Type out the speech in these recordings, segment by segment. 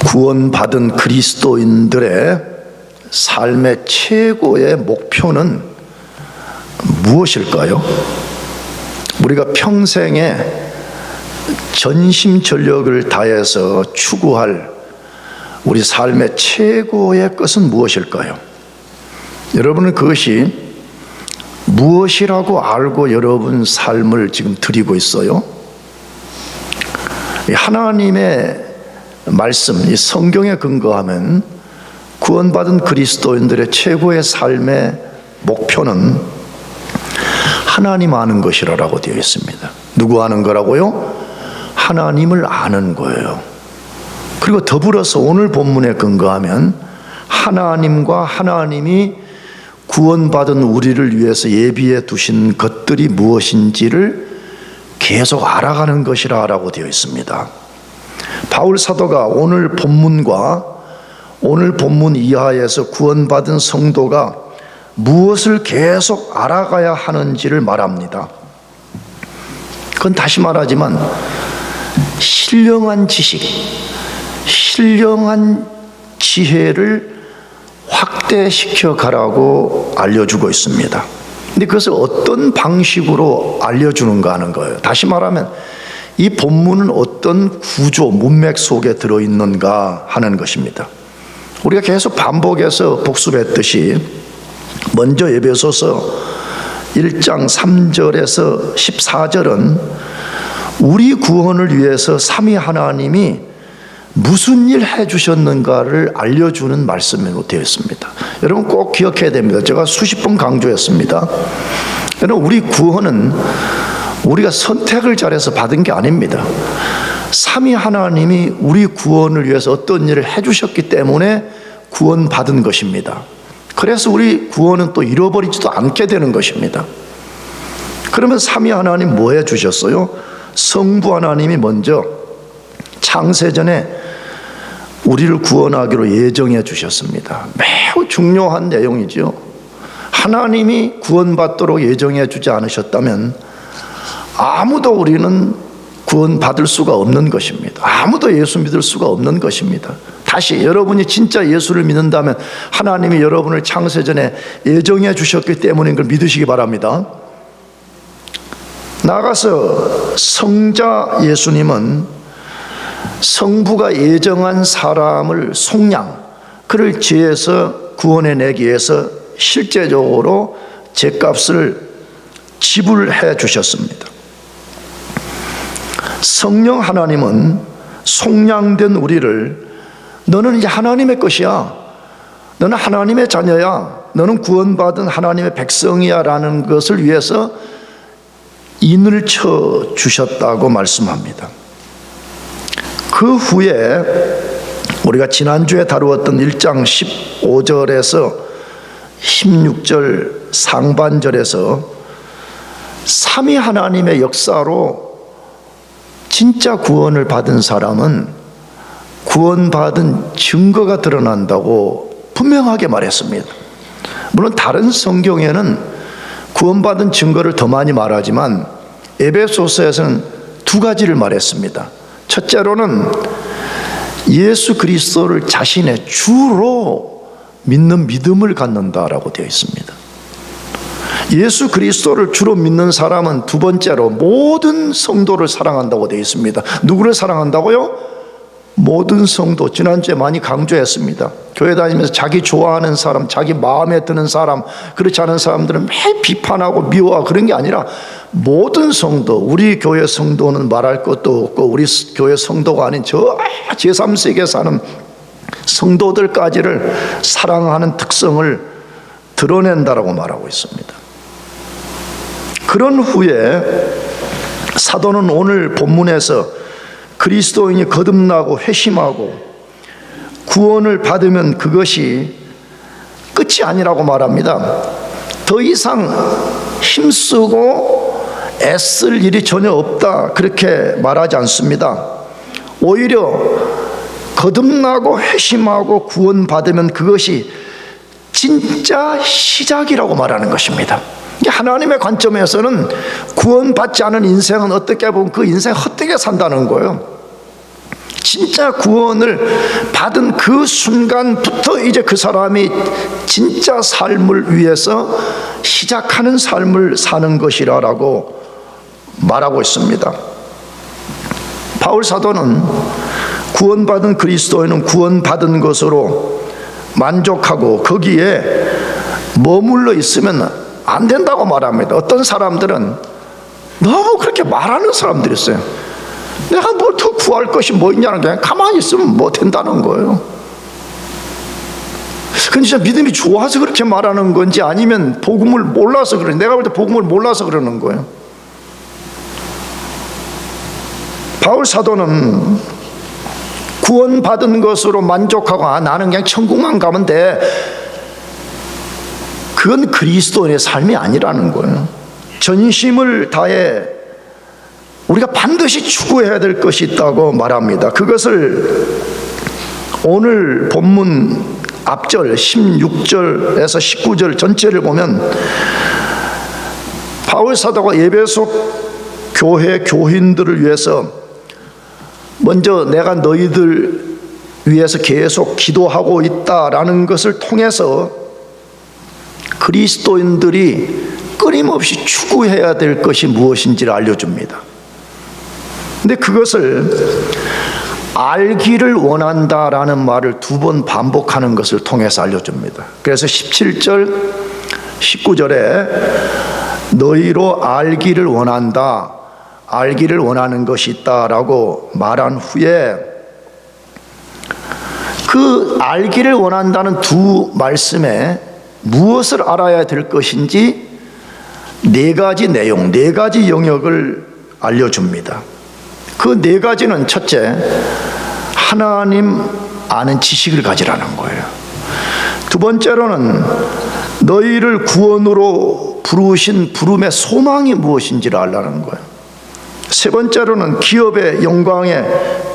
구원받은 그리스도인들의 삶의 최고의 목표는 무엇일까요? 우리가 평생에 전심전력을 다해서 추구할 우리 삶의 최고의 것은 무엇일까요? 여러분은 그것이 무엇이라고 알고 여러분 삶을 지금 드리고 있어요? 하나님의 말씀, 이 성경에 근거하면 구원받은 그리스도인들의 최고의 삶의 목표는 하나님 아는 것이라고 되어 있습니다. 누구 아는 거라고요? 하나님을 아는 거예요. 그리고 더불어서 오늘 본문에 근거하면 하나님과 하나님이 구원받은 우리를 위해서 예비해 두신 것들이 무엇인지를 계속 알아가는 것이라고 되어 있습니다. 바울 사도가 오늘 본문과 오늘 본문 이하에서 구원받은 성도가 무엇을 계속 알아가야 하는지를 말합니다. 그건 다시 말하지만 신령한 지식, 신령한 지혜를 확대시켜 가라고 알려주고 있습니다. 근데 그것을 어떤 방식으로 알려주는가 하는 거예요. 다시 말하면 이 본문은 어떤 구조, 문맥 속에 들어있는가 하는 것입니다. 우리가 계속 반복해서 복습했듯이 먼저 에베소서 1장 3절에서 14절은 우리 구원을 위해서 삼위 하나님이 무슨 일 해주셨는가를 알려주는 말씀으로 되어 있습니다. 여러분 꼭 기억해야 됩니다. 제가 수십 번 강조했습니다. 여러분 우리 구원은 우리가 선택을 잘해서 받은 게 아닙니다. 삼위 하나님이 우리 구원을 위해서 어떤 일을 해주셨기 때문에 구원받은 것입니다. 그래서 우리 구원은 또 잃어버리지도 않게 되는 것입니다. 그러면 삼위 하나님 뭐 해주셨어요? 성부 하나님이 먼저 창세전에 우리를 구원하기로 예정해 주셨습니다. 매우 중요한 내용이죠. 하나님이 구원받도록 예정해 주지 않으셨다면 아무도 우리는 구원받을 수가 없는 것입니다. 아무도 예수 믿을 수가 없는 것입니다. 다시 여러분이 진짜 예수를 믿는다면 하나님이 여러분을 창세전에 예정해 주셨기 때문인 걸 믿으시기 바랍니다. 나아가서 성자 예수님은 성부가 예정한 사람을 속량, 그를 지혜서 구원해내기 위해서 실제적으로 죗값을 지불해 주셨습니다. 성령 하나님은 속량된 우리를 너는 이제 하나님의 것이야, 너는 하나님의 자녀야, 너는 구원받은 하나님의 백성이야 라는 것을 위해서 인을 쳐 주셨다고 말씀합니다. 그 후에 우리가 지난주에 다루었던 1장 15절에서 16절 상반절에서 삼위 하나님의 역사로 진짜 구원을 받은 사람은 구원받은 증거가 드러난다고 분명하게 말했습니다. 물론 다른 성경에는 구원받은 증거를 더 많이 말하지만 에베소서에서는 두 가지를 말했습니다. 첫째로는 예수 그리스도를 자신의 주로 믿는 믿음을 갖는다라고 되어 있습니다. 예수 그리스도를 주로 믿는 사람은 두 번째로 모든 성도를 사랑한다고 되어 있습니다. 누구를 사랑한다고요? 모든 성도. 지난주에 많이 강조했습니다. 교회 다니면서 자기 좋아하는 사람, 자기 마음에 드는 사람, 그렇지 않은 사람들은 매일 비판하고 미워하고 그런 게 아니라 모든 성도, 우리 교회 성도는 말할 것도 없고 우리 교회 성도가 아닌 저 제3세계에 사는 성도들까지를 사랑하는 특성을 드러낸다라고 말하고 있습니다. 그런 후에 사도는 오늘 본문에서 그리스도인이 거듭나고 회심하고 구원을 받으면 그것이 끝이 아니라고 말합니다. 더 이상 힘쓰고 애쓸 일이 전혀 없다 그렇게 말하지 않습니다. 오히려 거듭나고 회심하고 구원받으면 그것이 진짜 시작이라고 말하는 것입니다. 하나님의 관점에서는 구원받지 않은 인생은 어떻게 보면 그 인생 헛되게 산다는 거예요. 진짜 구원을 받은 그 순간부터 이제 그 사람이 진짜 삶을 위해서 시작하는 삶을 사는 것이라고 말하고 있습니다. 바울 사도는 구원받은 그리스도인은 구원받은 것으로 만족하고 거기에 머물러 있으면 안 된다고 말합니다. 어떤 사람들은 너무 그렇게 말하는 사람들이 있어요. 내가 뭘 더 구할 것이 뭐 있냐는 게 가만히 있으면 못 된다는 거예요. 근데 진짜 믿음이 좋아서 그렇게 말하는 건지 아니면 복음을 몰라서 그래. 내가 볼 때 복음을 몰라서 그러는 거예요. 바울 사도는 구원받은 것으로 만족하고 나는 그냥 천국만 가면 돼. 그건 그리스도인의 삶이 아니라는 거예요. 전심을 다해 우리가 반드시 추구해야 될 것이 있다고 말합니다. 그것을 오늘 본문 앞절 16절에서 19절 전체를 보면 바울 사도가 에베소 교회 교인들을 위해서 먼저 내가 너희들 위해서 계속 기도하고 있다라는 것을 통해서 그리스도인들이 끊임없이 추구해야 될 것이 무엇인지를 알려줍니다. 근데 그것을 알기를 원한다라는 말을 2번 반복하는 것을 통해서 알려줍니다. 그래서 17절 19절에 너희로 알기를 원한다, 알기를 원하는 것이 있다라고 말한 후에 그 알기를 원한다는 두 말씀에 무엇을 알아야 될 것인지 4가지 내용, 4가지 영역을 알려줍니다. 그 4가지는 첫째, 하나님 아는 지식을 가지라는 거예요. 두 번째로는 너희를 구원으로 부르신 부름의 소망이 무엇인지를 알라는 거예요. 세 번째로는 기업의 영광의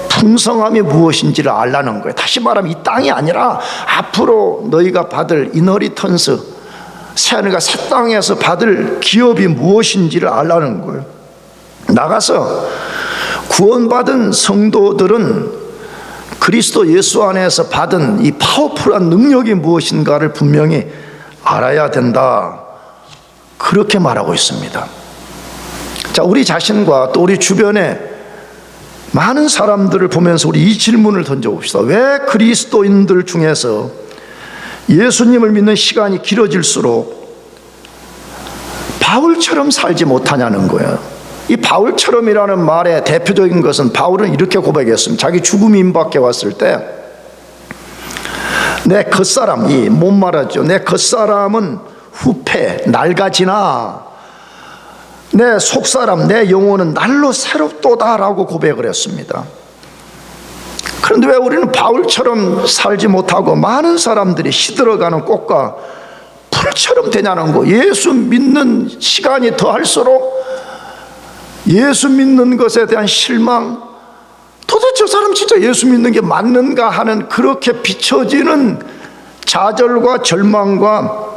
풍성함이 무엇인지를 알라는 거예요. 다시 말하면 이 땅이 아니라 앞으로 너희가 받을 이너리턴스, 새하늘과 새 땅에서 받을 기업이 무엇인지를 알라는 거예요. 나가서 구원받은 성도들은 그리스도 예수 안에서 받은 이 파워풀한 능력이 무엇인가를 분명히 알아야 된다, 그렇게 말하고 있습니다. 자, 우리 자신과 또 우리 주변에 많은 사람들을 보면서 우리 이 질문을 던져봅시다. 왜 그리스도인들 중에서 예수님을 믿는 시간이 길어질수록 바울처럼 살지 못하냐는 거예요. 이 바울처럼이라는 말의 대표적인 것은 바울은 이렇게 고백했습니다. 자기 죽음이 임박해 왔을 때 내 겉사람, 못 말하죠. 내 겉사람은 후패, 낡아지나 내 속사람, 내 영혼은 날로 새롭도다라고 고백을 했습니다. 그런데 왜 우리는 바울처럼 살지 못하고 많은 사람들이 시들어가는 꽃과 풀처럼 되냐는 거. 예수 믿는 시간이 더할수록 예수 믿는 것에 대한 실망, 도대체 저 사람 진짜 예수 믿는 게 맞는가 하는 그렇게 비춰지는 좌절과 절망과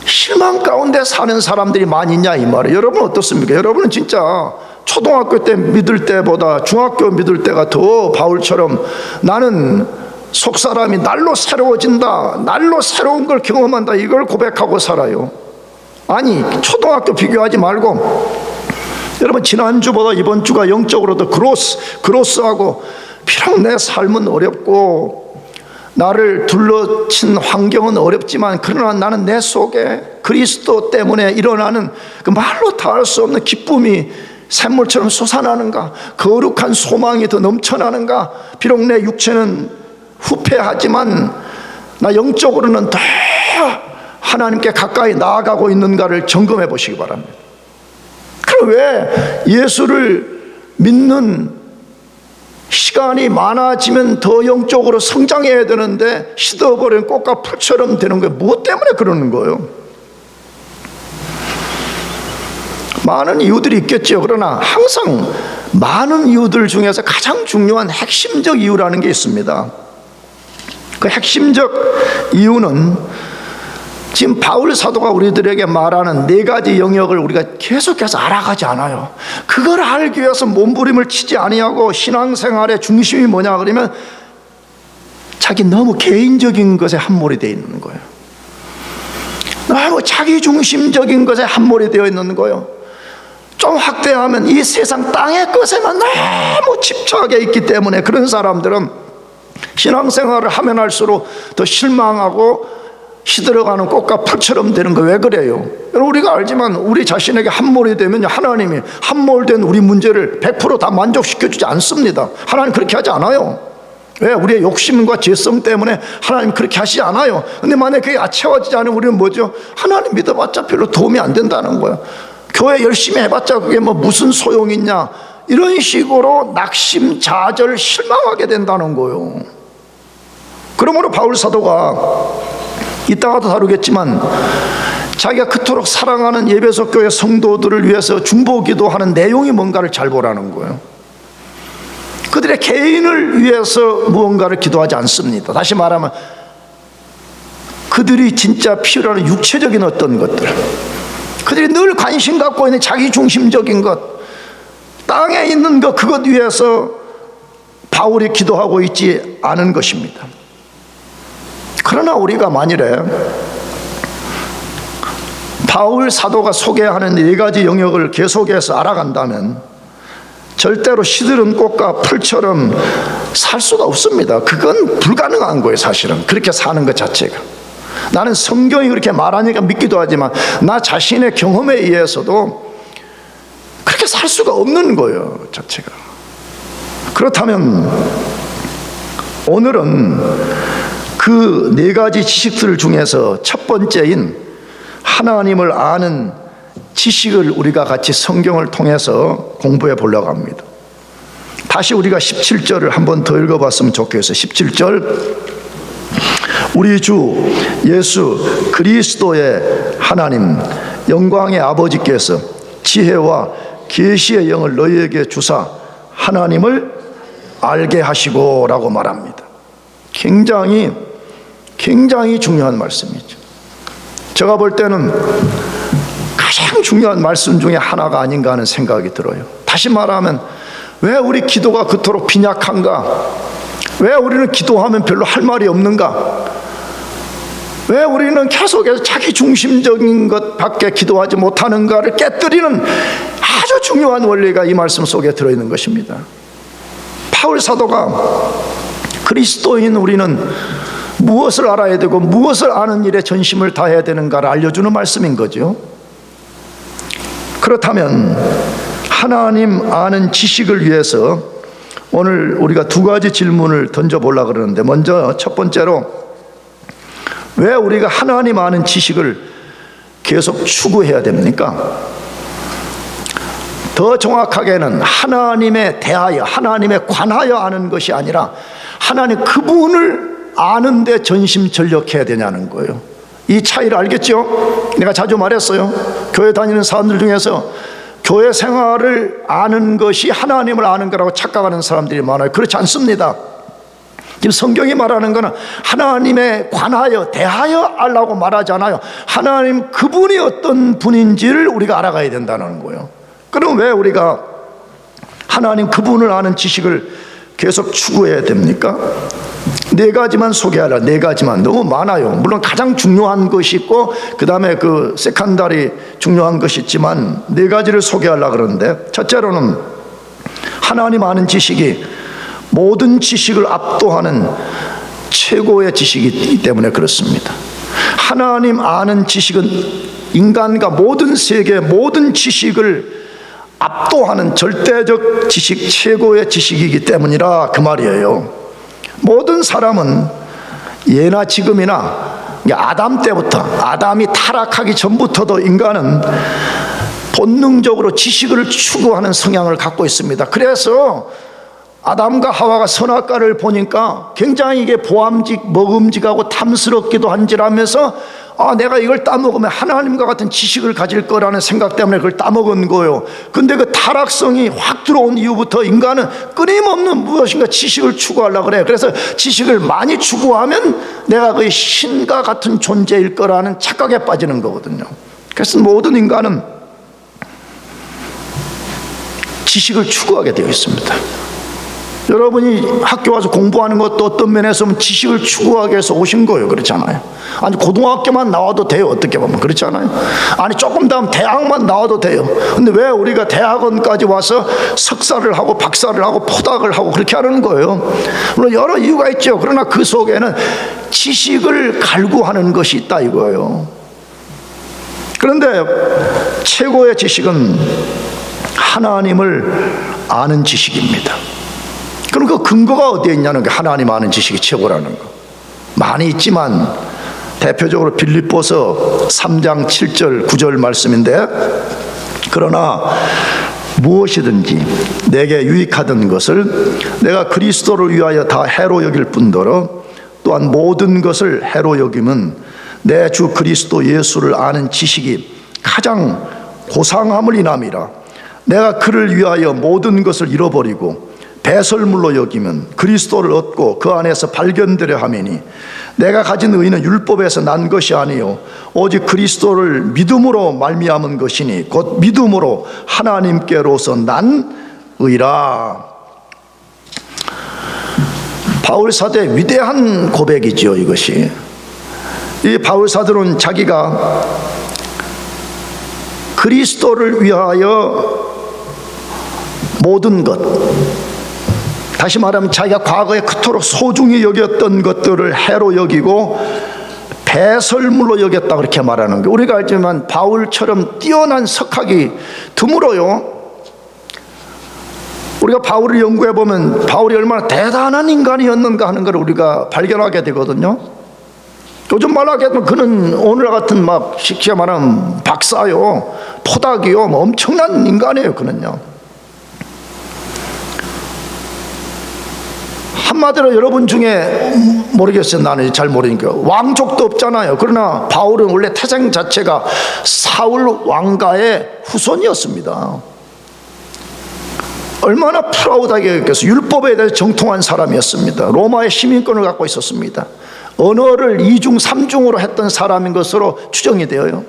실망 가운데 사는 사람들이 많이 있냐 이 말이에요. 여러분 어떻습니까? 여러분은 진짜 초등학교 때 믿을 때보다 중학교 믿을 때가 더 바울처럼 나는 속사람이 날로 새로워진다, 날로 새로운 걸 경험한다, 이걸 고백하고 살아요. 아니, 초등학교 비교하지 말고 여러분 지난주보다 이번 주가 영적으로 더 그로스하고, 비록 내 삶은 어렵고 나를 둘러친 환경은 어렵지만 그러나 나는 내 속에 그리스도 때문에 일어나는 그 말로 다할 수 없는 기쁨이 샘물처럼 솟아나는가, 거룩한 소망이 더 넘쳐나는가. 비록 내 육체는 후패하지만 나 영적으로는 더 하나님께 가까이 나아가고 있는가를 점검해 보시기 바랍니다. 그럼 왜 예수를 믿는 시간이 많아지면 더 영적으로 성장해야 되는데 시들어버린 꽃과 풀처럼 되는 거예요? 무엇 때문에 그러는 거예요? 많은 이유들이 있겠죠. 그러나 항상 많은 이유들 중에서 가장 중요한 핵심적 이유라는 게 있습니다. 그 핵심적 이유는 지금 바울 사도가 우리들에게 말하는 네 가지 영역을 우리가 계속해서 알아가지 않아요. 그걸 알기 위해서 몸부림을 치지 아니하고 신앙생활의 중심이 뭐냐 그러면 자기 너무 개인적인 것에 함몰이 되어 있는 거예요. 너무 자기 중심적인 것에 함몰이 되어 있는 거예요. 좀 확대하면 이 세상 땅의 것에만 너무 집착해 있기 때문에 그런 사람들은 신앙생활을 하면 할수록 더 실망하고 시들어가는 꽃과 풀처럼 되는 거. 왜 그래요? 우리가 알지만 우리 자신에게 함몰이 되면 하나님이 함몰된 우리 문제를 100% 다 만족시켜주지 않습니다. 하나님 그렇게 하지 않아요. 왜? 우리의 욕심과 죄성 때문에 하나님 그렇게 하시지 않아요. 근데 만약에 그게 채워지지 않으면 우리는 뭐죠? 하나님 믿어봤자 별로 도움이 안 된다는 거예요. 교회 열심히 해봤자 그게 뭐 무슨 소용이 있냐, 이런 식으로 낙심자절 실망하게 된다는 거예요. 그러므로 바울 사도가 이따가도 다루겠지만 자기가 그토록 사랑하는 에베소 교회 성도들을 위해서 중보기도하는 내용이 뭔가를 잘 보라는 거예요. 그들의 개인을 위해서 무언가를 기도하지 않습니다. 다시 말하면 그들이 진짜 필요로 하는 육체적인 어떤 것들, 그들이 늘 관심 갖고 있는 자기 중심적인 것, 땅에 있는 것, 그것 위해서 바울이 기도하고 있지 않은 것입니다. 그러나 우리가 만일에 바울 사도가 소개하는 네 가지 영역을 계속해서 알아간다면 절대로 시들은 꽃과 풀처럼 살 수가 없습니다. 그건 불가능한 거예요. 사실은 그렇게 사는 것 자체가. 나는 성경이 그렇게 말하니까 믿기도 하지만 나 자신의 경험에 의해서도 그렇게 살 수가 없는 거예요, 자체가. 그렇다면 오늘은 그 네 가지 지식들 중에서 첫 번째인 하나님을 아는 지식을 우리가 같이 성경을 통해서 공부해 보려고 합니다. 다시 우리가 17절을 한번 더 읽어봤으면 좋겠어요. 17절, 우리 주 예수 그리스도의 하나님 영광의 아버지께서 지혜와 계시의 영을 너희에게 주사 하나님을 알게 하시고 라고 말합니다. 굉장히 중요한 말씀이죠. 제가 볼 때는 가장 중요한 말씀 중에 하나가 아닌가 하는 생각이 들어요. 다시 말하면 왜 우리 기도가 그토록 빈약한가? 왜 우리는 기도하면 별로 할 말이 없는가? 왜 우리는 계속해서 자기 중심적인 것밖에 기도하지 못하는가를 깨뜨리는 아주 중요한 원리가 이 말씀 속에 들어있는 것입니다. 바울 사도가 그리스도인 우리는 무엇을 알아야 되고 무엇을 아는 일에 전심을 다해야 되는가를 알려주는 말씀인 거죠. 그렇다면 하나님 아는 지식을 위해서 오늘 우리가 두 가지 질문을 던져보려고 그러는데, 먼저 첫 번째로 왜 우리가 하나님 아는 지식을 계속 추구해야 됩니까? 더 정확하게는 하나님에 대하여, 하나님에 관하여 아는 것이 아니라 하나님 그분을 아는데 전심전력해야 되냐는 거예요. 이 차이를 알겠죠? 내가 자주 말했어요. 교회 다니는 사람들 중에서 교회 생활을 아는 것이 하나님을 아는 거라고 착각하는 사람들이 많아요. 그렇지 않습니다. 지금 성경이 말하는 것은 하나님에 관하여 대하여 알라고 말하잖아요. 하나님 그분이 어떤 분인지를 우리가 알아가야 된다는 거예요. 그럼 왜 우리가 하나님 그분을 아는 지식을 계속 추구해야 됩니까? 네 가지만 소개하라. 네 가지만. 너무 많아요. 물론 가장 중요한 것이 있고 그 다음에 그 세컨다리 중요한 것이 있지만 네 가지를 소개하려고 그러는데, 첫째로는 하나님 아는 지식이 모든 지식을 압도하는 최고의 지식이기 때문에 그렇습니다. 하나님 아는 지식은 인간과 모든 세계 모든 지식을 압도하는 절대적 지식, 최고의 지식이기 때문이라 그 말이에요. 모든 사람은 예나 지금이나 아담 때부터, 아담이 타락하기 전부터도 인간은 본능적으로 지식을 추구하는 성향을 갖고 있습니다. 그래서 아담과 하와가 선악과를 보니까 굉장히 이게 보암직, 먹음직하고 탐스럽기도 한지라면서 내가 이걸 따먹으면 하나님과 같은 지식을 가질 거라는 생각 때문에 그걸 따먹은 거예요. 근데 그 타락성이 확 들어온 이후부터 인간은 끊임없는 무엇인가 지식을 추구하려고 그래요. 그래서 지식을 많이 추구하면 내가 거의 신과 같은 존재일 거라는 착각에 빠지는 거거든요. 그래서 모든 인간은 지식을 추구하게 되어 있습니다. 여러분이 학교 와서 공부하는 것도 어떤 면에서 지식을 추구하기 위해서 오신 거예요. 그렇잖아요. 아니 고등학교만 나와도 돼요. 어떻게 보면 그렇잖아요. 아니 조금 더 하면 대학만 나와도 돼요. 근데 왜 우리가 대학원까지 와서 석사를 하고 박사를 하고 포닥을 하고 그렇게 하는 거예요? 물론 여러 이유가 있죠. 그러나 그 속에는 지식을 갈구하는 것이 있다 이거예요. 그런데 최고의 지식은 하나님을 아는 지식입니다. 그럼 그 근거가 어디에 있냐는 게 하나님 아는 지식이 최고라는 거. 많이 있지만 대표적으로 빌립보서 3장 7절 9절 말씀인데, 그러나 무엇이든지 내게 유익하던 것을 내가 그리스도를 위하여 다 해로 여길 뿐더러 또한 모든 것을 해로 여김은 내 주 그리스도 예수를 아는 지식이 가장 고상함을 인함이라. 내가 그를 위하여 모든 것을 잃어버리고 배설물로 여기면 그리스도를 얻고 그 안에서 발견되려 함이니 내가 가진 의는 율법에서 난 것이 아니요 오직 그리스도를 믿음으로 말미암은 것이니 곧 믿음으로 하나님께로서 난 의라. 바울 사도의 위대한 고백이죠. 이것이 이 바울 사도는 자기가 그리스도를 위하여 모든 것, 다시 말하면 자기가 과거에 그토록 소중히 여겼던 것들을 해로 여기고 배설물로 여겼다 그렇게 말하는 게, 우리가 알지만 바울처럼 뛰어난 석학이 드물어요. 우리가 바울을 연구해 보면 바울이 얼마나 대단한 인간이었는가 하는 걸 우리가 발견하게 되거든요. 요즘 말로 하면 그는 오늘 같은 막 쉽게 말하면 박사요, 포닥이요, 뭐 엄청난 인간이에요. 그는요. 한마디로 여러분 중에 모르겠어요. 나는 잘 모르니까 왕족도 없잖아요. 그러나 바울은 원래 태생 자체가 사울 왕가의 후손이었습니다. 얼마나 프라우드하게 여겼겠어요. 율법에 대해서 정통한 사람이었습니다. 로마의 시민권을 갖고 있었습니다. 언어를 2중 3중으로 했던 사람인 것으로 추정이 되어요.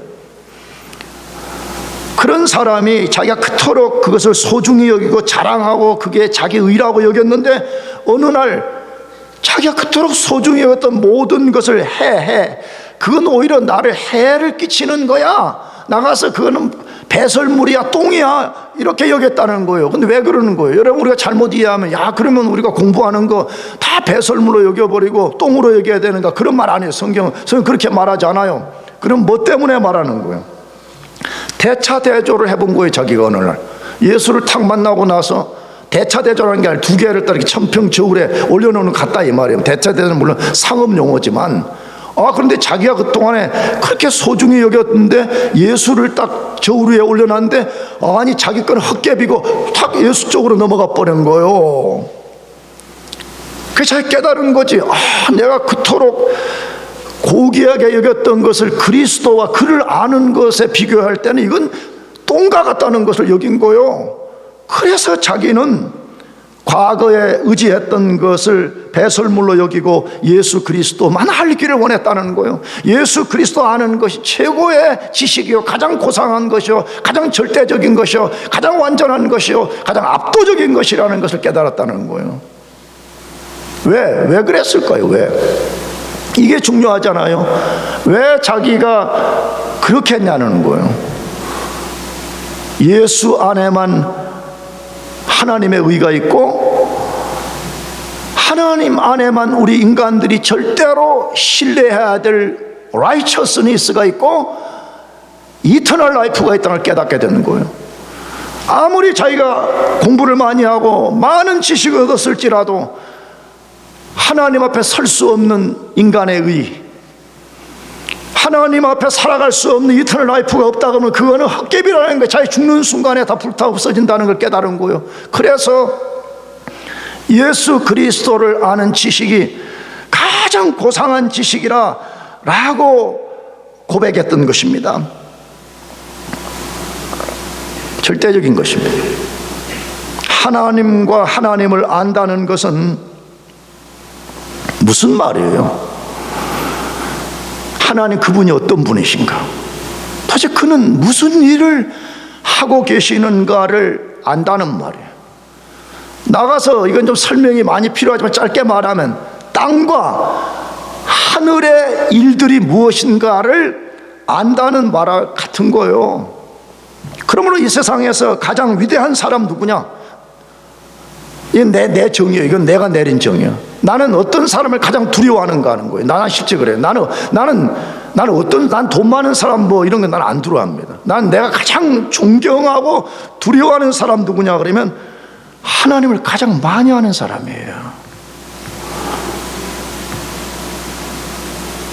그런 사람이 자기가 그토록 그것을 소중히 여기고 자랑하고 그게 자기 의라고 여겼는데, 어느 날 자기가 그토록 소중히 여겼던 모든 것을 그건 오히려 나를 해를 끼치는 거야. 나가서 그거는 배설물이야, 똥이야, 이렇게 여겼다는 거예요. 근데 왜 그러는 거예요? 여러분, 우리가 잘못 이해하면 그러면 우리가 공부하는 거 다 배설물로 여겨버리고 똥으로 여겨야 되는가, 그런 말 아니에요. 성경은 그렇게 말하지 않아요. 그럼 뭐 때문에 말하는 거예요? 대차대조를 해본 거예요. 자기가 어느 날 예수를 탁 만나고 나서, 대차대조라는 게 아니라 두 개를 딱 이렇게 천평저울에 올려놓는 것 같다 이 말이에요. 대차대조는 물론 상업 용어지만, 그런데 자기가 그동안에 그렇게 소중히 여겼는데 예수를 딱 저울 위에 올려놨는데, 아니 자기 거는 헛개비고 탁 예수 쪽으로 넘어가 버린 거예요. 그래서 자기 깨달은 거지. 내가 그토록 고귀하게 여겼던 것을 그리스도와 그를 아는 것에 비교할 때는 이건 똥과 같다는 것을 여긴 거예요. 그래서 자기는 과거에 의지했던 것을 배설물로 여기고 예수 그리스도만 알기를 원했다는 거예요. 예수 그리스도 아는 것이 최고의 지식이요, 가장 고상한 것이요, 가장 절대적인 것이요, 가장 완전한 것이요, 가장 압도적인 것이라는 것을 깨달았다는 거예요. 왜 그랬을까요? 왜? 이게 중요하잖아요. 왜 자기가 그렇게 했냐는 거예요. 예수 안에만 하나님의 의가 있고, 하나님 안에만 우리 인간들이 절대로 신뢰해야 될 righteousness가 있고 이터널 라이프가 있다는 걸 깨닫게 되는 거예요. 아무리 자기가 공부를 많이 하고 많은 지식을 얻었을지라도 하나님 앞에 설 수 없는 인간의 의, 하나님 앞에 살아갈 수 없는 이터널 라이프가 없다 그러면 그거는 헛개비라는 거예요. 자기 죽는 순간에 다 불타 없어진다는 걸 깨달은 거예요. 그래서 예수 그리스도를 아는 지식이 가장 고상한 지식이라 라고 고백했던 것입니다. 절대적인 것입니다. 하나님과 하나님을 안다는 것은 무슨 말이에요? 하나님 그분이 어떤 분이신가? 도대체 그는 무슨 일을 하고 계시는가를 안다는 말이에요. 나가서 이건 좀 설명이 많이 필요하지만 짧게 말하면 땅과 하늘의 일들이 무엇인가를 안다는 말 같은 거예요. 그러므로 이 세상에서 가장 위대한 사람 누구냐? 이건 내 정의예요. 이건 내가 내린 정의야. 나는 어떤 사람을 가장 두려워하는가 하는 거예요. 나는 실제 그래요. 나는 돈 많은 사람 뭐 이런 건 나는 안 두려워합니다. 난 내가 가장 존경하고 두려워하는 사람 누구냐 그러면 하나님을 가장 많이 아는 사람이에요.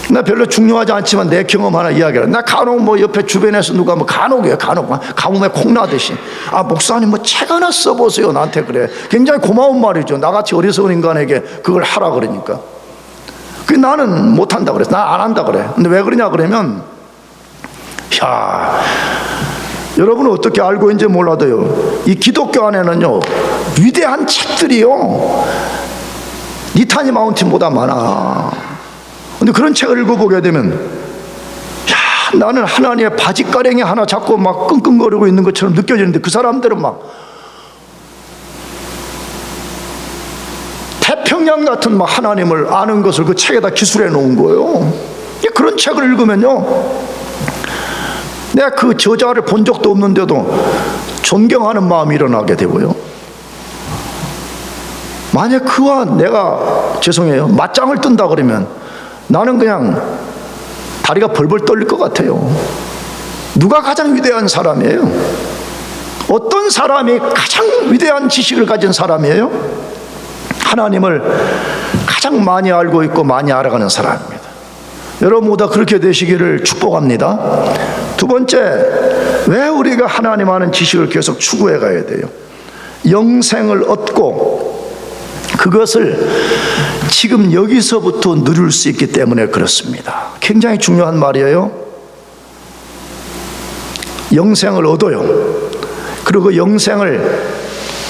나 별로 중요하지 않지만 내 경험 하나 이야기해. 나 간혹 뭐 옆에 주변에서 누가 뭐 간혹이에요. 간혹 가뭄에 콩 나듯이 목사님 뭐 책 하나 써보세요. 나한테 그래. 굉장히 고마운 말이죠. 나같이 어리석은 인간에게 그걸 하라 그러니까. 그 나는 못한다 그랬어. 나 안 한다 그래. 근데 왜 그러냐 그러면 여러분은 어떻게 알고 있는지 몰라도요, 이 기독교 안에는요 위대한 책들이요 니타니 마운틴보다 많아. 근데 그런 책을 읽어보게 되면 나는 하나님의 바지가랭이 하나 잡고 막 끙끙거리고 있는 것처럼 느껴지는데 그 사람들은 막 태평양 같은 막 하나님을 아는 것을 그 책에다 기술해 놓은 거예요. 그런 책을 읽으면요 내가 그 저자를 본 적도 없는데도 존경하는 마음이 일어나게 되고요, 만약 그와 내가 죄송해요 맞짱을 뜬다 그러면 나는 그냥 다리가 벌벌 떨릴 것 같아요. 누가 가장 위대한 사람이에요? 어떤 사람이 가장 위대한 지식을 가진 사람이에요? 하나님을 가장 많이 알고 있고 많이 알아가는 사람입니다. 여러분 모두 그렇게 되시기를 축복합니다. 두 번째, 왜 우리가 하나님 아는 지식을 계속 추구해 가야 돼요? 영생을 얻고 그것을 지금 여기서부터 누릴 수 있기 때문에 그렇습니다. 굉장히 중요한 말이에요. 영생을 얻어요. 그리고 그 영생을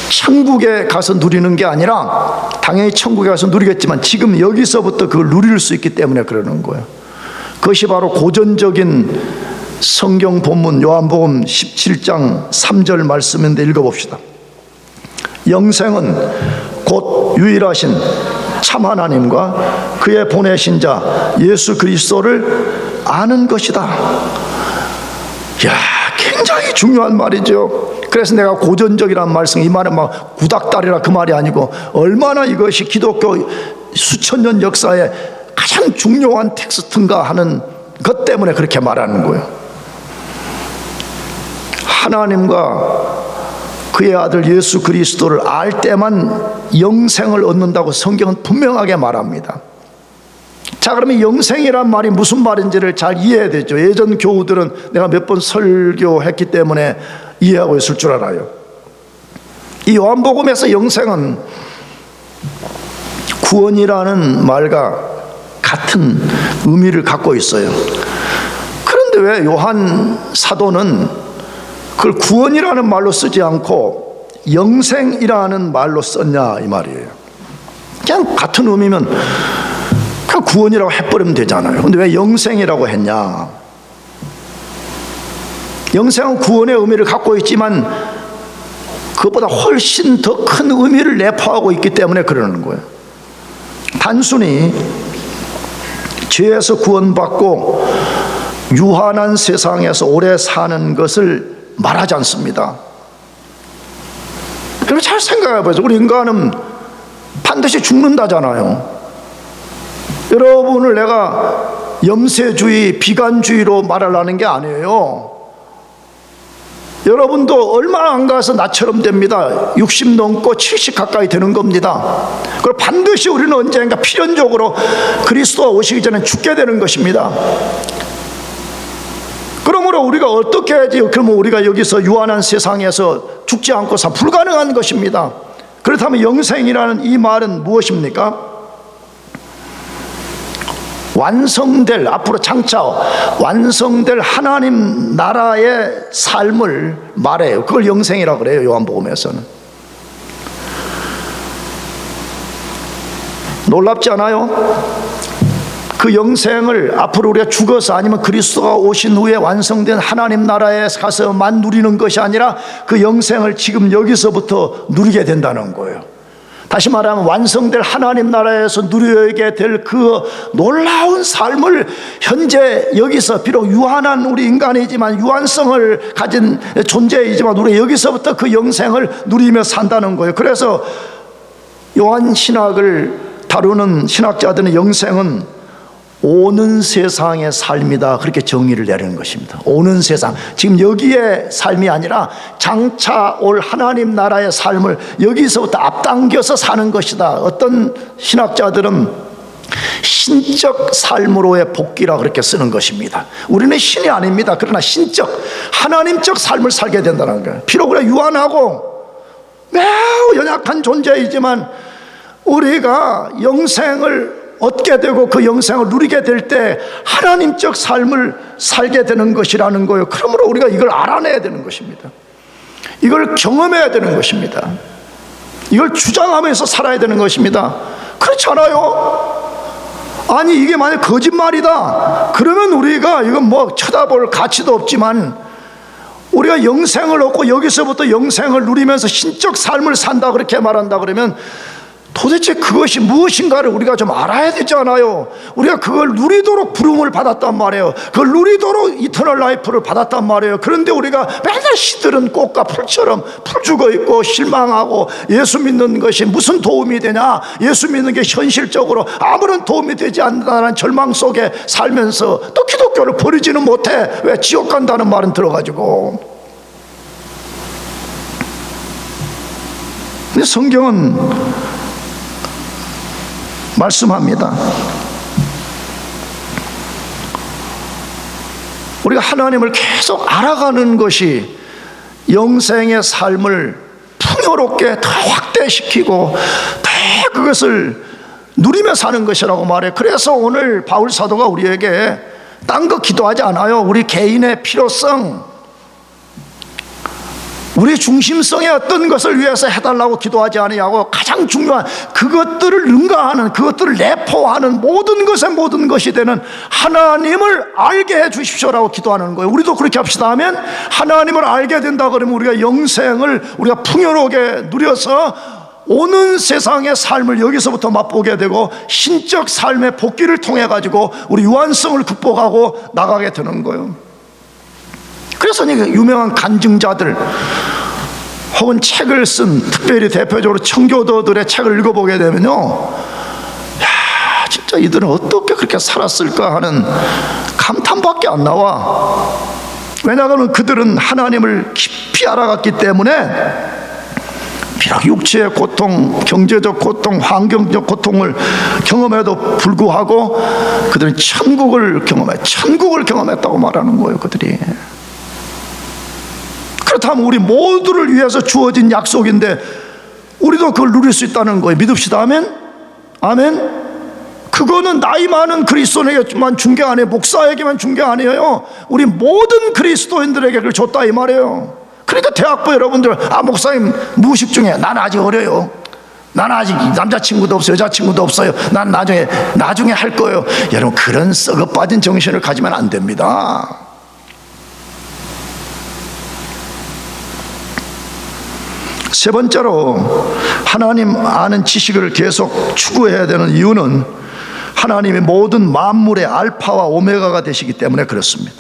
천국에 가서 누리는 게 아니라 당연히 천국에 가서 누리겠지만 지금 여기서부터 그걸 누릴 수 있기 때문에 그러는 거예요. 그것이 바로 고전적인 성경 본문 요한복음 17장 3절 말씀인데 읽어봅시다. 영생은 곧 유일하신 참 하나님과 그의 보내신 자 예수 그리스도를 아는 것이다. 굉장히 중요한 말이죠. 그래서 내가 고전적이라는 말씀, 이 말은 막 구닥다리라 그 말이 아니고 얼마나 이것이 기독교 수천 년 역사에 가장 중요한 텍스트인가 하는 것 때문에 그렇게 말하는 거예요. 하나님과 그의 아들 예수 그리스도를 알 때만 영생을 얻는다고 성경은 분명하게 말합니다. 자, 그러면 영생이란 말이 무슨 말인지를 잘 이해해야 되죠. 예전 교우들은 내가 몇 번 설교했기 때문에 이해하고 있을 줄 알아요. 이 요한복음에서 영생은 구원이라는 말과 같은 의미를 갖고 있어요. 그런데 왜 요한 사도는 그걸 구원이라는 말로 쓰지 않고 영생이라는 말로 썼냐 이 말이에요. 그냥 같은 의미면 그냥 구원이라고 해버리면 되잖아요. 근데 왜 영생이라고 했냐? 영생은 구원의 의미를 갖고 있지만 그것보다 훨씬 더 큰 의미를 내포하고 있기 때문에 그러는 거예요. 단순히 죄에서 구원받고 유한한 세상에서 오래 사는 것을 말하지 않습니다. 그럼 잘 생각해 보세요. 우리 인간은 반드시 죽는다잖아요. 여러분을 내가 염세주의, 비관주의로 말하려는 게 아니에요. 여러분도 얼마 안 가서 나처럼 됩니다. 60 넘고 70 가까이 되는 겁니다. 그리고 반드시 우리는 언젠가 필연적으로 그리스도가 오시기 전에 죽게 되는 것입니다. 그러므로 우리가 어떻게 해야지? 그러면 우리가 여기서 유한한 세상에서 죽지 않고 사 불가능한 것입니다. 그렇다면 영생이라는 이 말은 무엇입니까? 완성될, 앞으로 장차 완성될 하나님 나라의 삶을 말해요. 그걸 영생이라고 그래요, 요한복음에서는. 놀랍지 않아요? 그 영생을 앞으로 우리가 죽어서 아니면 그리스도가 오신 후에 완성된 하나님 나라에 가서만 누리는 것이 아니라 그 영생을 지금 여기서부터 누리게 된다는 거예요. 다시 말하면 완성될 하나님 나라에서 누리게 될 그 놀라운 삶을 현재 여기서, 비록 유한한 우리 인간이지만, 유한성을 가진 존재이지만 우리 여기서부터 그 영생을 누리며 산다는 거예요. 그래서 요한 신학을 다루는 신학자들은 영생은 오는 세상의 삶이다, 그렇게 정의를 내리는 것입니다. 오는 세상, 지금 여기에 삶이 아니라 장차 올 하나님 나라의 삶을 여기서부터 앞당겨서 사는 것이다. 어떤 신학자들은 신적 삶으로의 복귀라 그렇게 쓰는 것입니다. 우리는 신이 아닙니다. 그러나 신적, 하나님적 삶을 살게 된다는 거예요. 비록 우리가 유한하고 매우 연약한 존재이지만 우리가 영생을 얻게 되고 그 영생을 누리게 될 때 하나님적 삶을 살게 되는 것이라는 거예요. 그러므로 우리가 이걸 알아내야 되는 것입니다. 이걸 경험해야 되는 것입니다. 이걸 주장하면서 살아야 되는 것입니다. 그렇잖아요. 아니, 이게 만약 거짓말이다 그러면 우리가 이건 뭐 쳐다볼 가치도 없지만, 우리가 영생을 얻고 여기서부터 영생을 누리면서 신적 삶을 산다 그렇게 말한다 그러면 도대체 그것이 무엇인가를 우리가 좀 알아야 되잖아요. 우리가 그걸 누리도록 부름을 받았단 말이에요. 그걸 누리도록 이터널 라이프를 받았단 말이에요. 그런데 우리가 맨날 시들은 꽃과 풀처럼 풀 죽어 있고 실망하고, 예수 믿는 것이 무슨 도움이 되냐, 예수 믿는 게 현실적으로 아무런 도움이 되지 않는다는 절망 속에 살면서 또 기독교를 버리지는 못해. 왜? 지옥 간다는 말은 들어가지고. 근데 성경은 말씀합니다. 우리가 하나님을 계속 알아가는 것이 영생의 삶을 풍요롭게 더 확대시키고 더 그것을 누리며 사는 것이라고 말해. 그래서 오늘 바울 사도가 우리에게 딴 거 기도하지 않아요. 우리 개인의 필요성, 우리 중심성의 어떤 것을 위해서 해달라고 기도하지 아니하고, 가장 중요한 그것들을 능가하는, 그것들을 내포하는 모든 것의 모든 것이 되는 하나님을 알게 해 주십시오라고 기도하는 거예요. 우리도 그렇게 합시다. 하면 하나님을 알게 된다 그러면 우리가 영생을 우리가 풍요롭게 누려서 오는 세상의 삶을 여기서부터 맛보게 되고, 신적 삶의 복귀를 통해 가지고 우리 유한성을 극복하고 나가게 되는 거예요. 그래서 유명한 간증자들 혹은 책을 쓴, 특별히 대표적으로 청교도들의 책을 읽어보게 되면요, 야, 진짜 이들은 어떻게 그렇게 살았을까 하는 감탄밖에 안 나와. 왜냐하면 그들은 하나님을 깊이 알아갔기 때문에 비록 육체의 고통, 경제적 고통, 환경적 고통을 경험해도 불구하고 그들은 천국을 경험했다고 말하는 거예요, 그들이. 그렇다면 우리 모두를 위해서 주어진 약속인데 우리도 그걸 누릴 수 있다는 거예요. 믿읍시다. 아멘? 아멘? 그거는 나이 많은 그리스도인에게만 준 게 아니에요. 목사에게만 준 게 아니에요. 우리 모든 그리스도인들에게 그걸 줬다 이 말이에요. 그러니까 대학부 여러분들, 목사님 무의식 중에 난 아직 어려요, 난 아직 남자친구도 없어요, 여자친구도 없어요, 난 나중에 할 거예요. 여러분, 그런 썩어 빠진 정신을 가지면 안 됩니다. 세 번째로 하나님 아는 지식을 계속 추구해야 되는 이유는 하나님이 모든 만물의 알파와 오메가가 되시기 때문에 그렇습니다.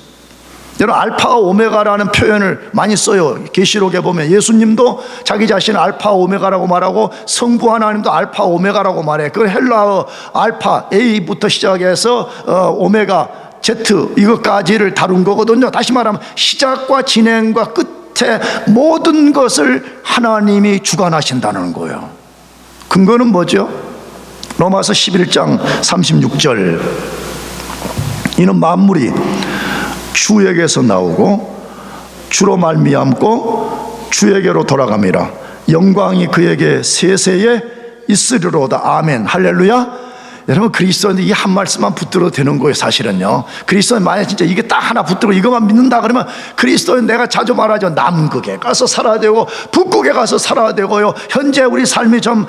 여러분, 알파와 오메가라는 표현을 많이 써요. 계시록에 보면 예수님도 자기 자신을 알파 오메가라고 말하고, 성부 하나님도 알파 오메가라고 말해. 그 헬라어 알파 A부터 시작해서 오메가 Z 이것까지를 다룬 거거든요. 다시 말하면 시작과 진행과 끝 모든 것을 하나님이 주관하신다는 거예요. 근거는 뭐죠? 로마서 11장 36절, 이는 만물이 주에게서 나오고 주로 말미암고 주에게로 돌아감이라. 영광이 그에게 세세에 있으리로다. 아멘. 할렐루야. 여러분, 그리스도인데 이 한 말씀만 붙들어도 되는 거예요. 사실은요, 그리스도인 만약 진짜 이게 딱 하나 붙들고 이것만 믿는다 그러면 그리스도인, 내가 자주 말하죠, 남극에 가서 살아야 되고 북극에 가서 살아야 되고요, 현재 우리 삶이 좀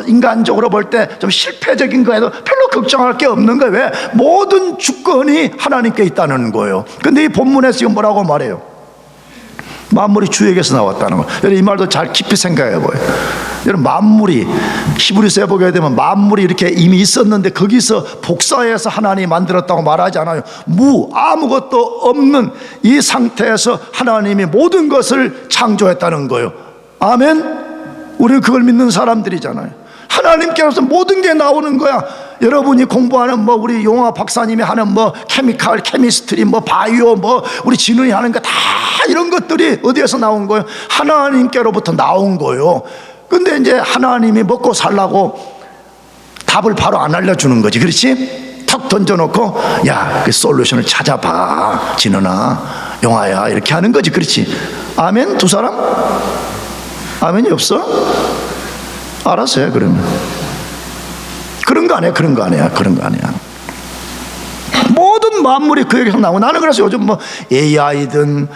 인간적으로 볼 때 좀 실패적인 거에도 별로 걱정할 게 없는 거예요. 왜? 모든 주권이 하나님께 있다는 거예요. 근데 이 본문에서 지금 뭐라고 말해요? 만물이 주에게서 나왔다는 거. 여러분, 이 말도 잘 깊이 생각해 보여요. 여러분, 만물이, 히브리서에 보게 되면 만물이 이렇게 이미 있었는데 거기서 복사해서 하나님이 만들었다고 말하지 않아요. 아무것도 없는 이 상태에서 하나님이 모든 것을 창조했다는 거예요. 아멘? 우리는 그걸 믿는 사람들이잖아요. 하나님께로서 모든 게 나오는 거야. 여러분이 공부하는 우리 용화 박사님이 하는 케미칼, 케미스트리, 바이오, 우리 진우이 하는 거 다 이런 것들이 어디에서 나온 거예요? 하나님께로부터 나온 거예요. 근데 이제 하나님이 먹고 살라고 답을 바로 안 알려주는 거지. 그렇지? 턱 던져놓고, 야, 그 솔루션을 찾아봐, 진우나, 용화야, 이렇게 하는 거지. 그렇지? 아멘? 두 사람? 아멘이 없어? 알았어요. 그러면 그런 거 아니야. 그런 거 아니야. 그런 거 아니야. 모든 만물이 그에게서 나오고, 나는 그래서 요즘 AI든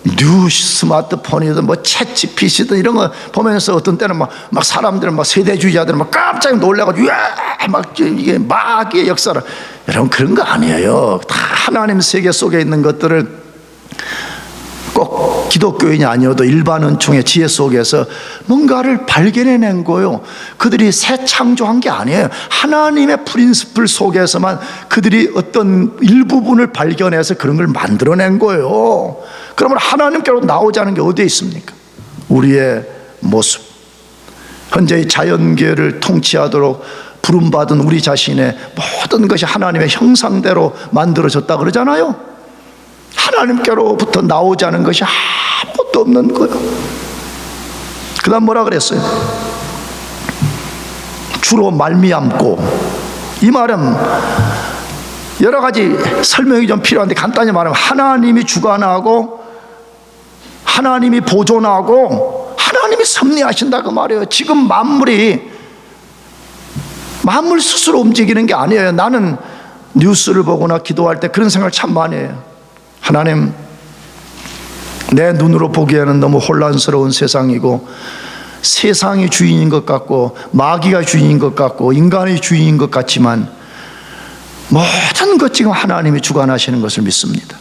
뉴 스마트폰이든 챗 GPT든 이런 거 보면서 어떤 때는 막 사람들은 세대주의자들은 깜짝 놀래가지고 이게 마귀의 역사를. 여러분, 그런 거 아니에요. 다 하나님 세계 속에 있는 것들을 꼭 기독교인이 아니어도 일반 은총의 지혜 속에서 뭔가를 발견해낸 거예요. 그들이 새 창조한 게 아니에요. 하나님의 프린시플 속에서만 그들이 어떤 일부분을 발견해서 그런 걸 만들어낸 거예요. 그러면 하나님께로 나오지 않은 게 어디에 있습니까? 우리의 모습, 현재 이 자연계를 통치하도록 부름받은 우리 자신의 모든 것이 하나님의 형상대로 만들어졌다 그러잖아요. 하나님께로부터 나오지 않은 것이 아무것도 없는 거예요. 그 다음 뭐라 그랬어요? 주로 말미암고. 이 말은 여러 가지 설명이 좀 필요한데 간단히 말하면 하나님이 주관하고 하나님이 보존하고 하나님이 섭리하신다 그 말이에요. 지금 만물이 만물 스스로 움직이는 게 아니에요. 나는 뉴스를 보거나 기도할 때 그런 생각을 참 많이 해요. 하나님, 내 눈으로 보기에는 너무 혼란스러운 세상이고 세상이 주인인 것 같고 마귀가 주인인 것 같고 인간이 주인인 것 같지만 모든 것 지금 하나님이 주관하시는 것을 믿습니다.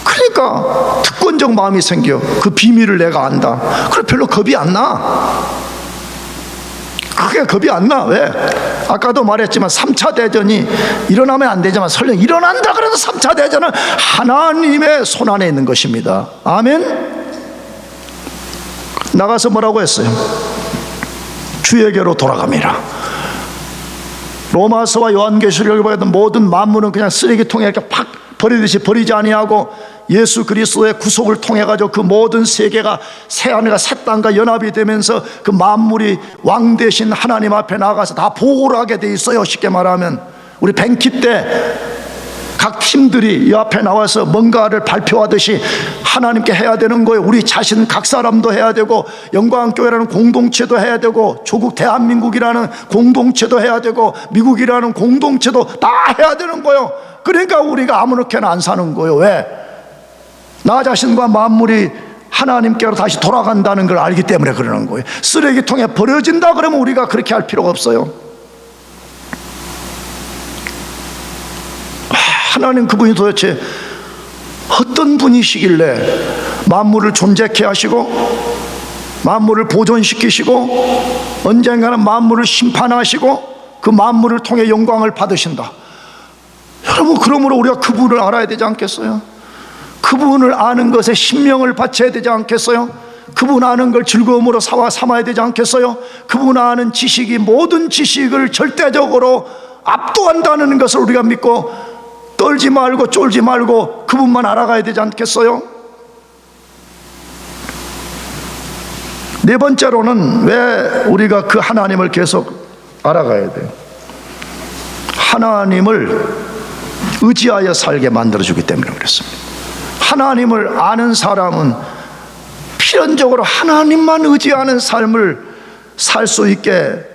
그러니까 특권적 마음이 생겨. 그 비밀을 내가 안다. 그래, 별로 겁이 안 나. 그게 겁이 안 나. 왜? 아까도 말했지만 3차 대전이 일어나면 안 되지만 설령 일어난다 그래도 3차 대전은 하나님의 손안에 있는 것입니다. 아멘? 나가서 뭐라고 했어요? 주에게로 돌아갑니다. 로마서와 요한계시록을 보면 모든 만물은 그냥 쓰레기통에 이렇게 팍 버리듯이 버리지 아니하고 예수 그리스도의 구속을 통해 가지고 그 모든 세계가 새하늘과 새 땅과 연합이 되면서 그 만물이 왕 대신 하나님 앞에 나가서 다 보호를 하게 돼 있어요. 쉽게 말하면 우리 뱅키 때 각 팀들이 이 앞에 나와서 뭔가를 발표하듯이 하나님께 해야 되는 거예요. 우리 자신 각 사람도 해야 되고 영광교회라는 공동체도 해야 되고 조국 대한민국이라는 공동체도 해야 되고 미국이라는 공동체도 다 해야 되는 거예요. 그러니까 우리가 아무렇게나 안 사는 거예요. 왜? 나 자신과 만물이 하나님께로 다시 돌아간다는 걸 알기 때문에 그러는 거예요. 쓰레기통에 버려진다 그러면 우리가 그렇게 할 필요가 없어요. 하나님 그분이 도대체 어떤 분이시길래 만물을 존재케 하시고 만물을 보존시키시고 언젠가는 만물을 심판하시고 그 만물을 통해 영광을 받으신다. 여러분, 그러므로 우리가 그분을 알아야 되지 않겠어요? 그분을 아는 것에 신명을 바쳐야 되지 않겠어요? 그분 아는 걸 즐거움으로 삼아야 되지 않겠어요? 그분 아는 지식이 모든 지식을 절대적으로 압도한다는 것을 우리가 믿고 떨지 말고 쫄지 말고 그분만 알아가야 되지 않겠어요? 네 번째로는 왜 우리가 그 하나님을 계속 알아가야 돼요? 하나님을 의지하여 살게 만들어주기 때문에 그렇습니다. 하나님을 아는 사람은 필연적으로 하나님만 의지하는 삶을 살 수 있게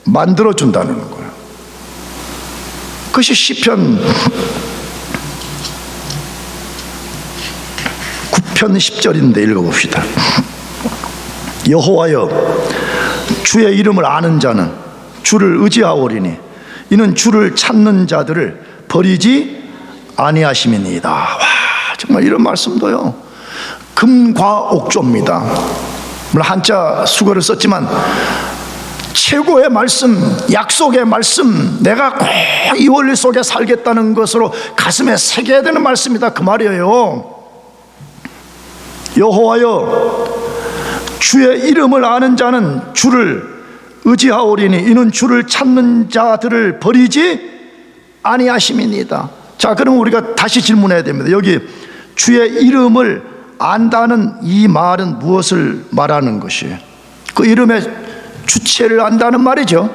만들어준다는 거예요. 그것이 시편 9편 10절인데 읽어봅시다. 여호와여, 주의 이름을 아는 자는 주를 의지하오리니 이는 주를 찾는 자들을 버리지 아니하심이니이다. 와, 정말 이런 말씀도요, 금과 옥조입니다. 물론 한자 수거를 썼지만 최고의 말씀, 약속의 말씀, 내가 꼭 이 원리 속에 살겠다는 것으로 가슴에 새겨야 되는 말씀이다, 그 말이에요. 여호와여, 주의 이름을 아는 자는 주를 의지하오리니 이는 주를 찾는 자들을 버리지 아니하심이니이다. 자, 그럼 우리가 다시 질문해야 됩니다. 여기 주의 이름을 안다는 이 말은 무엇을 말하는 것이에요? 그 이름의 주체를 안다는 말이죠.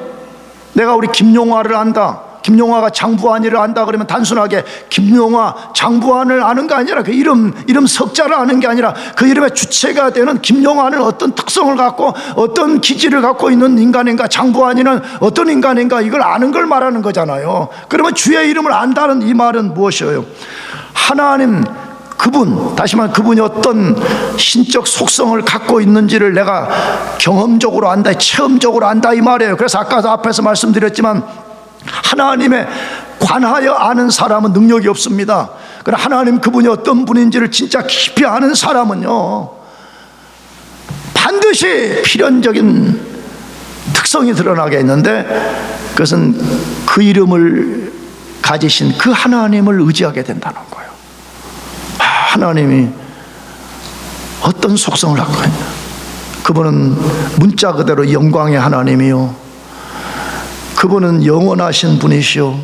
내가 우리 김용화를 안다, 김용화가 장부환이를 안다 그러면 단순하게 김용화, 장부환을 아는 게 아니라 그 이름 석자를 아는 게 아니라 그 이름의 주체가 되는 김용화는 어떤 특성을 갖고 어떤 기질을 갖고 있는 인간인가, 장부환이는 어떤 인간인가, 이걸 아는 걸 말하는 거잖아요. 그러면 주의 이름을 안다는 이 말은 무엇이에요? 하나님, 그분, 다시 말하면 그분이 어떤 신적 속성을 갖고 있는지를 내가 경험적으로 안다, 체험적으로 안다, 이 말이에요. 그래서 아까도 앞에서 말씀드렸지만 하나님에 관하여 아는 사람은 능력이 없습니다. 그러나 하나님 그분이 어떤 분인지를 진짜 깊이 아는 사람은요, 반드시 필연적인 특성이 드러나게 있는데 그것은 그 이름을 가지신 그 하나님을 의지하게 된다는 거예요. 하나님이 어떤 속성을 갖고 있냐? 그분은 문자 그대로 영광의 하나님이요, 그분은 영원하신 분이시오,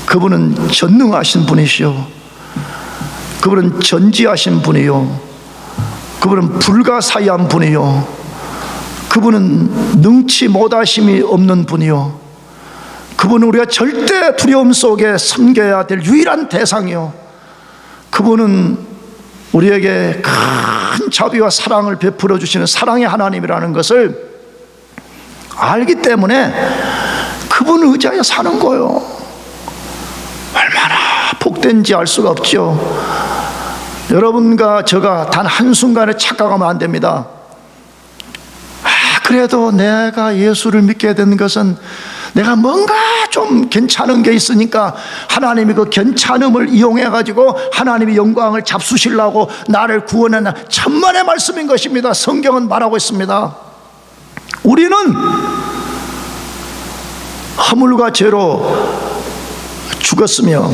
그분은 전능하신 분이시오, 그분은 전지하신 분이요, 그분은 불가사의한 분이요, 그분은 능치 못하심이 없는 분이요, 그분은 우리가 절대 두려움 속에 섬겨야 될 유일한 대상이요, 그분은 우리에게 큰 자비와 사랑을 베풀어 주시는 사랑의 하나님이라는 것을 알기 때문에 그분을 의지하여 사는 거예요. 얼마나 복된지 알 수가 없죠. 여러분과 제가 단 한순간에 착각하면 안 됩니다. 그래도 내가 예수를 믿게 된 것은 내가 뭔가 좀 괜찮은 게 있으니까 하나님이 그 괜찮음을 이용해 가지고 하나님이 영광을 잡수시려고 나를 구원했나, 천만의 말씀인 것입니다. 성경은 말하고 있습니다. 우리는 허물과 죄로 죽었으며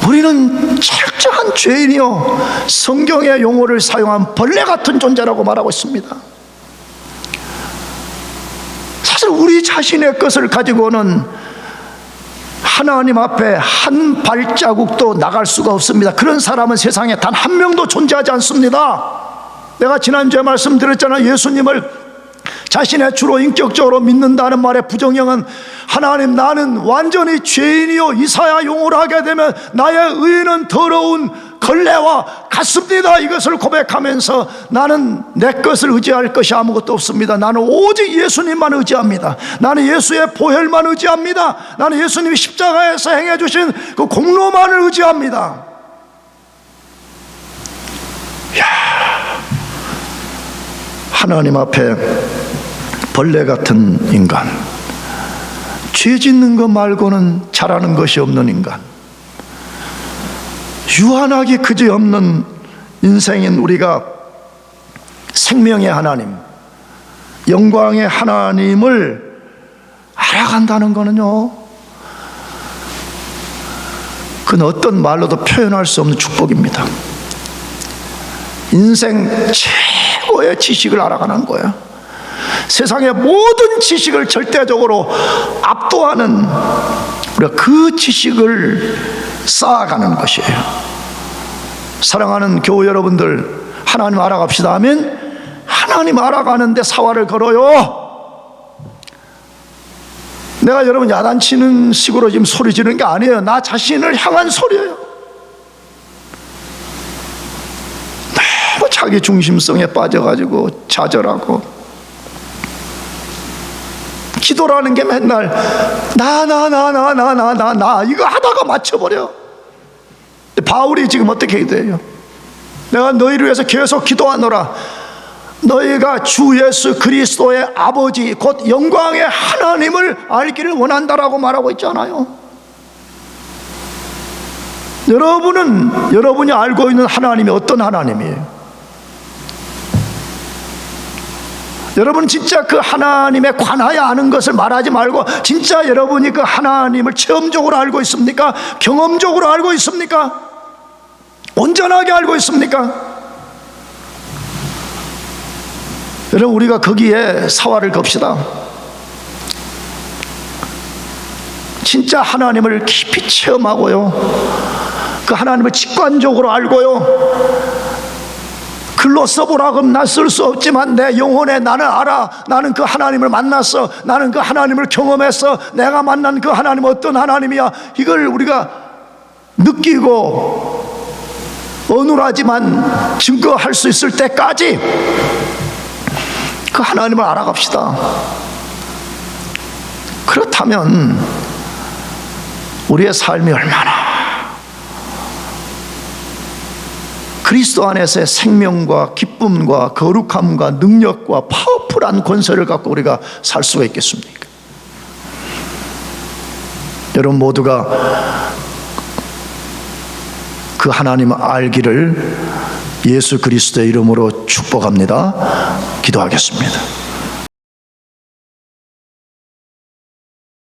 우리는 철저한 죄인이요, 성경의 용어를 사용한 벌레 같은 존재라고 말하고 있습니다. 사실 우리 자신의 것을 가지고는 하나님 앞에 한 발자국도 나갈 수가 없습니다. 그런 사람은 세상에 단 한 명도 존재하지 않습니다. 내가 지난주에 말씀드렸잖아요. 예수님을 자신의 주로 인격적으로 믿는다는 말의 부정형은 하나님, 나는 완전히 죄인이요, 이사야 용어를 하게 되면 나의 의는 더러운 걸레와 같습니다, 이것을 고백하면서 나는 내 것을 의지할 것이 아무것도 없습니다. 나는 오직 예수님만 의지합니다. 나는 예수의 보혈만 의지합니다. 나는 예수님이 십자가에서 행해 주신 그 공로만을 의지합니다. 하나님 앞에 벌레 같은 인간, 죄 짓는 것 말고는 잘하는 것이 없는 인간, 유한하기 그지없는 인생인 우리가 생명의 하나님, 영광의 하나님을 알아간다는 것은요, 그건 어떤 말로도 표현할 수 없는 축복입니다. 인생 최고의 지식을 알아가는 거예요. 세상의 모든 지식을 절대적으로 압도하는, 우리가 그 지식을 쌓아가는 것이에요. 사랑하는 교우 여러분들, 하나님 알아갑시다 하면 하나님 알아가는데 사활을 걸어요. 내가 여러분 야단치는 식으로 지금 소리 지르는 게 아니에요. 나 자신을 향한 소리예요. 너무 자기 중심성에 빠져가지고 좌절하고 기도라는 게 맨날 나 이거 하다가 맞춰버려. 바울이 지금 어떻게 기도해요? 내가 너희를 위해서 계속 기도하노라. 너희가 주 예수 그리스도의 아버지 곧 영광의 하나님을 알기를 원한다라고 말하고 있잖아요. 여러분이 알고 있는 하나님이 어떤 하나님이에요? 여러분 진짜 그 하나님에 관하여 아는 것을 말하지 말고 진짜 여러분이 그 하나님을 체험적으로 알고 있습니까? 경험적으로 알고 있습니까? 온전하게 알고 있습니까? 여러분 우리가 거기에 사활을 겁시다. 진짜 하나님을 깊이 체험하고요, 그 하나님을 직관적으로 알고요, 글로 써보라고 하면 나 쓸 수 없지만 내 영혼에 나는 알아. 나는 그 하나님을 만났어. 나는 그 하나님을 경험했어. 내가 만난 그 하나님은 어떤 하나님이야. 이걸 우리가 느끼고 어눌하지만 증거할 수 있을 때까지 그 하나님을 알아갑시다. 그렇다면 우리의 삶이 얼마나 그리스도 안에서의 생명과 기쁨과 거룩함과 능력과 파워풀한 권세를 갖고 우리가 살 수가 있겠습니까? 여러분 모두가 그 하나님을 알기를 예수 그리스도의 이름으로 축복합니다. 기도하겠습니다.